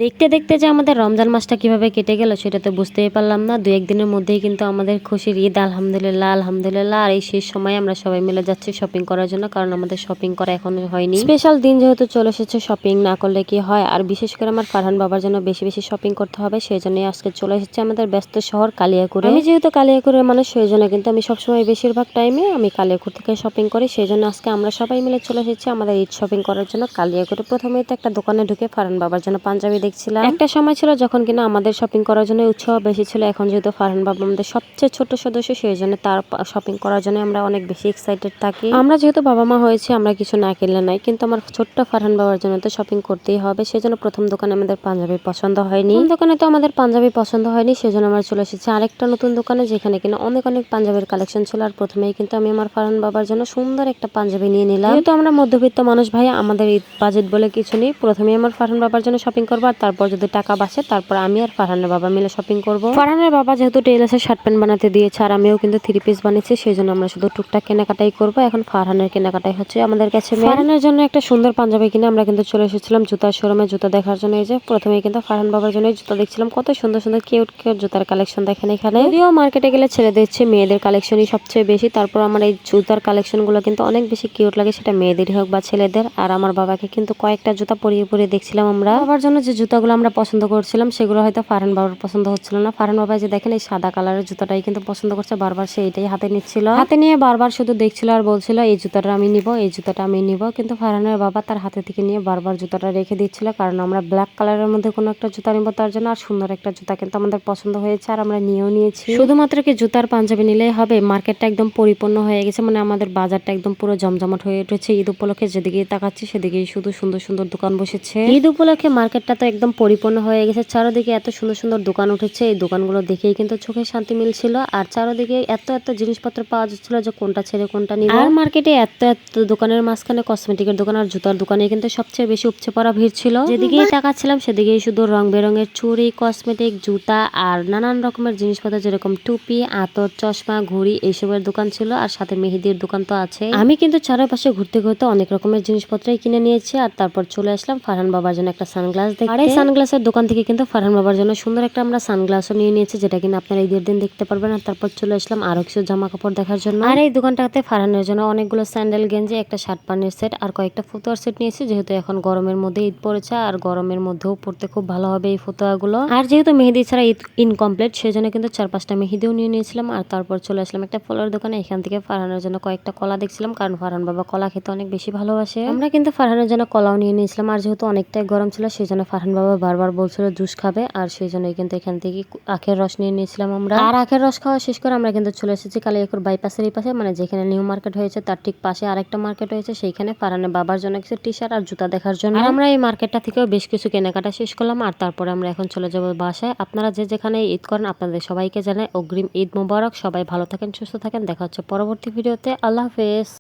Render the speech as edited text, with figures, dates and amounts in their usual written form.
দেখতে দেখতে যে আমাদের রমজান মাসটা কিভাবে কেটে গেল সেটা তো বুঝতেই পারলাম না। 2-1 দিনের মধ্যেই কিন্তু আমাদের খুশির ঈদ। আলহামদুলিল্লাহ, আলহামদুলিল্লাহ। আর এই শেষ সময়ে আমরা সবাই মিলে যাচ্ছি শপিং করার জন্য, কারণ আমাদের শপিং করা এখনো হয়নি। স্পেশাল দিন যেহেতু চলে এসেছে, শপিং না করলে কি হয়। আর বিশেষ করে আমার ফারহান বাবার জন্য বেশি বেশি শপিং করতে হবে, সেই জন্যই আজকে চলে এসেছে আমাদের ব্যস্ত শহর কালিয়াকৈরে। আমি যেহেতু কালিয়াকৈরের মানুষ, সেই জন্য কিন্তু আমি সবসময় বেশিরভাগ টাইমে আমি কালিয়াকৈর থেকে শপিং করি। সেই জন্য আজকে আমরা সবাই মিলে চলে এসেছি আমাদের ঈদ শপিং করার জন্য কালিয়াকৈরে। প্রথমেই তো একটা দোকানে ঢুকে ফারহান বাবার জন্য পাঞ্জাবি দেখছিলাম। একটা সময় ছিল যখন কিনা আমাদের শপিং করার জন্য উৎসাহ বেশি ছিল। এখন যেহেতু ফারহান বাবা আমাদের সবচেয়ে ছোট সদস্য, সেই জন্য তার শপিং করার জন্য আমরা অনেক বেশি এক্সাইটেড থাকি। আমরা যেহেতু বাবা মা হয়েছে, আমরা কিছু না কিনলে নাই, কিন্তু আমার ছোট্ট ফারহান বাবার জন্য তো শপিং করতেই হবে। সেজন্য প্রথম দোকানে আমাদের পাঞ্জাবি পছন্দ হয়নি। দোকানে তো আমাদের পাঞ্জাবি পছন্দ হয়নি, সেজন্য আমরা চলে এসেছি আরেকটা নতুন দোকানে, যেখানে কিনা অনেক অনেক পাঞ্জাবির কালেকশন ছিল। আর প্রথমেই কিন্তু আমি আমার ফারহান বাবার জন্য সুন্দর একটা পাঞ্জাবি নিয়ে নিলাম। যেহেতু আমরা মধ্যবিত্ত মানুষ ভাই, আমাদের ঈদ বাজেট বলে কিছু নেই। প্রথমেই আমার ফারহান বাবার জন্য শপিং করবো, আর তারপর যদি টাকা বাঁচে তারপর আমি আর ফারহানের বাবা মিলে শপিং করব। ফারহানের বাবা যেহেতু টেইলার্সের শার্ট প্যান্ট বানাতে দিয়েছে, আর আমিও কিন্তু 3 পিস বানিয়েছি, সেই জন্য আমরা শুধু টুকটাক কেনাকাটাই করব। এখন ফারহানের কেনাকাটাই হচ্ছে আমাদের কাছে। ফারহানের জন্য একটা সুন্দর পাঞ্জাবি কিনে আমরা কিন্তু চলে এসেছিলাম জুতার শোরুমে জুতা দেখার জন্য। এই যে প্রথমেই কিন্তু ফারহান বাবার জন্য জুতা দেখছিলাম, কত সুন্দর সুন্দর কিউট কিউট জুতার কালেকশন দেখেন এখানে। যদিও মার্কেটে গেলে ছেলেদের চেয়ে মেয়েদের কালেকশনই সবচেয়ে বেশি, তারপর আমার এই জুতার কালেকশন গুলো কিন্তু অনেক বেশি কিউট লাগে, সেটা মেয়েদেরই হোক বা ছেলেদের। আর আমার বাবাকে কিন্তু কয়েকটা জুতা পরিয়ে পরিয়ে দেখছিলাম আমরা। বাবার জন্য যে জুতাগুলো আমরা পছন্দ করছিলাম সেগুলো হয়তো ফারহান বাবার পছন্দ হচ্ছিল না। ফারহান বাবা যে দেখেন এই সাদা কালারের জুতাটাই কিন্তু পছন্দ করছে, বারবার সে এটাই হাতে নিচ্ছিল, হাতে নিয়ে বারবার শুধু দেখছিল আর বলছিল এই জুতাটা আমি নিব, এই জুতাটা আমি নিব। কিন্তু ফারহানের বাবা তার হাতে থেকে নিয়ে বারবার জুতাটা রেখে দিচ্ছিল, কারণ আমরা ব্ল্যাক কালারের মধ্যে কোনো একটা জুতা নিব তার জন্য। আর সুন্দর একটা জুতা কিন্তু আমাদের পছন্দ হয়েছে, আর আমরা নিয়েও নিয়েছি। শুধুমাত্র কি জুতার পাঞ্জাবি নিলেই হবে? মার্কেটটা একদম পরিপূর্ণ হয়ে গেছে, মানে আমাদের বাজারটা একদম পুরো জমজমাট হয়ে উঠেছে। ঈদ উপলক্ষে যেদিকেই তাকাচ্ছি সেদিকেই শুধু সুন্দর সুন্দর দোকান বসেছে। ঈদ উপলক্ষে মার্কেটটা তো একদম পরিপূর্ণ হয়ে গেছে, চারদিকে এত সুন্দর সুন্দর দোকান উঠেছে। এই দোকানগুলো দেখেই কিন্তু চোখে শান্তি মিলছিল, আর চারদিকে এত এত জিনিসপত্র পাওয়া যাচ্ছিল যে কোনটা ছেড়ে কোনটা নিব। আর মার্কেটে এত এত দোকানের মাঝখানে কসমেটিকের দোকান আর জুতার দোকানে কিন্তু সবচেয়ে বেশি উপচে পড়া ভিড় ছিল। যেদিকেই তাকাচ্ছিলাম সেদিকেই শুধু রং বেরঙের চুড়ি, কসমেটিক, জুতা আর নানান রকমের জিনিসপত্র, যেরকম টুপি, আতর, চশমা, ঘড়ি এইসবের দোকান ছিল, আর সাথে মেহেদির দোকান তো আছে। আমি কিন্তু চারপাশে ঘুরতে ঘুরতে অনেক রকমের জিনিসপত্রই কিনে নিয়েছি, আর তারপর চলে আসলাম ফারহান বাবার জন্য একটা সানগ্লাস দেখতে। আর এই সানগ্লাসের দোকান থেকে কিন্তু ফারহান বাবার জন্য সুন্দর একটা আমরা সানগ্লাসও নিয়ে নিয়েছি, যেটা কিনা আপনারা ঈদের দিন দেখতে পারবেন। আর তারপর চলে আসলাম আরো কিছু জামা কাপড় দেখার জন্য। আর এই দোকানটাতে ফারহানের জন্য অনেকগুলো স্যান্ডেল, গেঞ্জি, একটা শার্ট প্যান্টের সেট আর কয়েকটা ফতুয়ার সেট নিয়েছি, যেহেতু এখন গরমের মধ্যে ঈদ পড়েছে, আর গরমের মধ্যেও পড়তে খুব ভালো হবে এই ফতুয়াগুলো। আর যেহেতু মেহেদি ছাড়া ঈদ ইনকমপ্লিট, সেজন্য কিন্তু 4-5টা মেহেদিও নিয়ে নিয়েছিলাম। আর তারপর চলে আসলাম একটা ফলের দোকানে, এখান থেকে ফারহানের জন্য কয়েকটা কলা দেখছিলাম, কারণ ফারহান বাবা কলা খেতে অনেক বেশি ভালোবাসে। আমরা কিন্তু ফারহানের জন্য কলাও নিয়ে নিয়েছিলাম, আর যেহেতু অনেকটাই গরম ছিল সেই জন্য ফারহান বাবা বারবার বলছিল জুস খাবে, আর সেই জন্যই কিন্তু এখান থেকে আখের রস নিয়ে নিয়েছিলাম আমরা। আর আখের রস খাওয়া শেষ করে আমরা কিন্তু চলে এসেছি কালিয়াকৈর বাইপাসের এই পাশে, মানে যেখানে নিউ মার্কেট হয়েছে তার ঠিক পাশে আরেকটা মার্কেট হয়েছে, সেইখানে ফারহানের বাবার জন্য কিছু টি শার্ট আর জুতা দেখার জন্য। আর আমরা এই মার্কেটটা থেকেও বেশ কিছু কেনাকাটা শেষ করলাম, আর তারপরে আমরা এখন চলে যাবো বাসায়। আপনারা যে যেখানে ঈদ করেন আপনাদের সবাইকে জানাই অগ্রিম ঈদ মোবারক। সবাই ভালো থাকেন, সুস্থ থাকেন, দেখা হচ্ছে পরবর্তী ভিডিওতে। আল্লাহ হাফেজ।